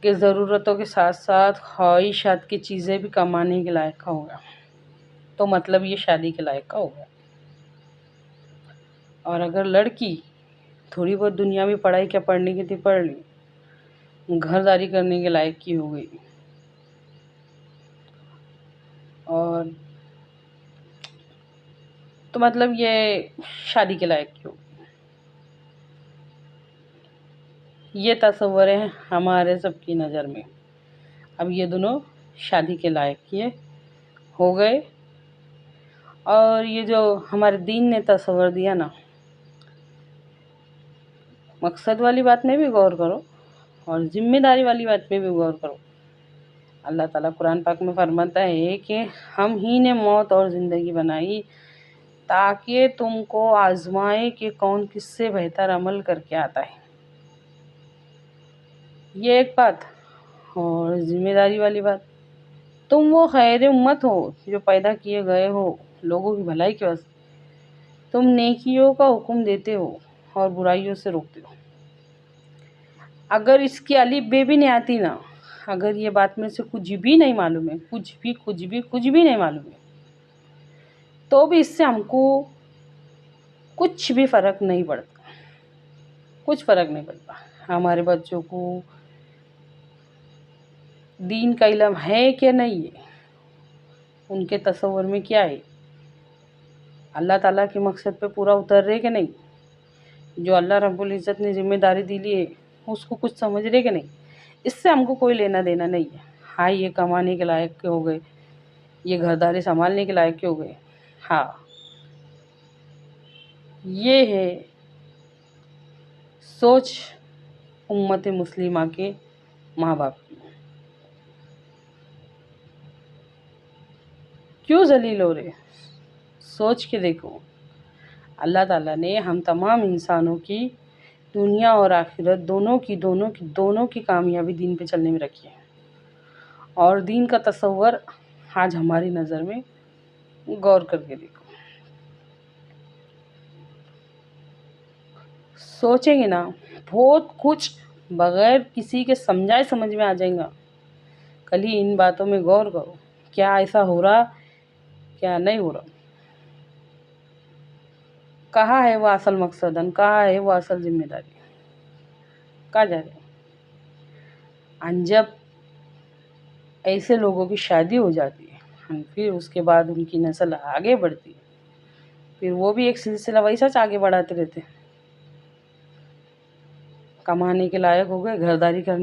کہ ضرورتوں کے ساتھ ساتھ خواہشات کی چیزیں بھی کمانے کے لائق کا ہوگا، تو مطلب یہ شادی کے لائق کا ہوگا۔ اور اگر لڑکی تھوڑی بہت دنیاوی پڑھائی کیا پڑھنے کی تھی پڑھ لی، گھرداری کرنے کے لائق کی ہو گئی، اور تو مطلب یہ شادی کے لائق کی ہوگی۔ یہ تصور ہے ہمارے سب کی نظر میں۔ اب یہ دونوں شادی کے لائق یہ ہو گئے، اور یہ جو ہمارے دین نے تصور دیا نا، مقصد والی بات میں بھی غور کرو اور ذمہ داری والی بات میں بھی غور کرو۔ اللہ تعالیٰ قرآن پاک میں فرماتا ہے کہ ہم ہی نے موت اور زندگی بنائی تاکہ تم کو آزمائے کہ کون کس سے بہتر عمل کر کے آتا ہے۔ یہ ایک بات، اور ذمہ داری والی بات، تم وہ خیر امت ہو جو پیدا کیے گئے ہو لوگوں کی بھلائی کے واسطے، تم نیکیوں کا حکم دیتے ہو اور برائیوں سے روکتے ہو۔ اگر اس کی الف بے بھی نہیں آتی نا، اگر یہ بات میں سے کچھ بھی نہیں معلوم ہے، کچھ بھی نہیں معلوم ہے، تو بھی اس سے ہم کو کچھ بھی فرق نہیں پڑتا، کچھ فرق نہیں پڑتا۔ ہمارے بچوں کو دین کا علم ہے کہ نہیں ہے، ان کے تصور میں کیا ہے، اللہ تعالیٰ کے مقصد پہ پورا اتر رہے کہ نہیں، جو اللہ رب العزت نے ذمہ داری دی لی ہے اس کو کچھ سمجھ رہے کہ نہیں، اس سے ہم کو کوئی لینا دینا نہیں ہے۔ ہاں، یہ کمانے کے لائق کے ہو گئے، یہ گھرداری سنبھالنے کے لائق کے ہو گئے، ہاں، یہ ہے سوچ امت مسلمہ کے ماں باپ کی۔ کیوں ذلیل ہو رہے؟ سوچ کے دیکھو، اللہ تعالیٰ نے ہم تمام انسانوں کی دنیا اور آخرت دونوں کی کامیابی دین پہ چلنے میں رکھی ہے، اور دین کا تصور آج ہماری نظر میں غور کر کے دیکھو، سوچیں گے نا بہت کچھ بغیر کسی کے سمجھائے سمجھ میں آ جائیں گا۔ کل ہی ان باتوں میں غور کرو، کیا ایسا ہو رہا، کیا نہیں ہو رہا، کہاں ہے وہ اصل مقصد، کہاں ہے وہ اصل ذمہ داری، کہاں جا رہے ہیں؟ جب ایسے لوگوں کی شادی ہو جاتی ہے، پھر اس کے بعد ان کی نسل آگے بڑھتی ہے، پھر وہ بھی ایک سلسلہ ویسا آگے بڑھاتے رہتے ہیں، کمانے کے لائق ہو گئے، گھرداری کرنے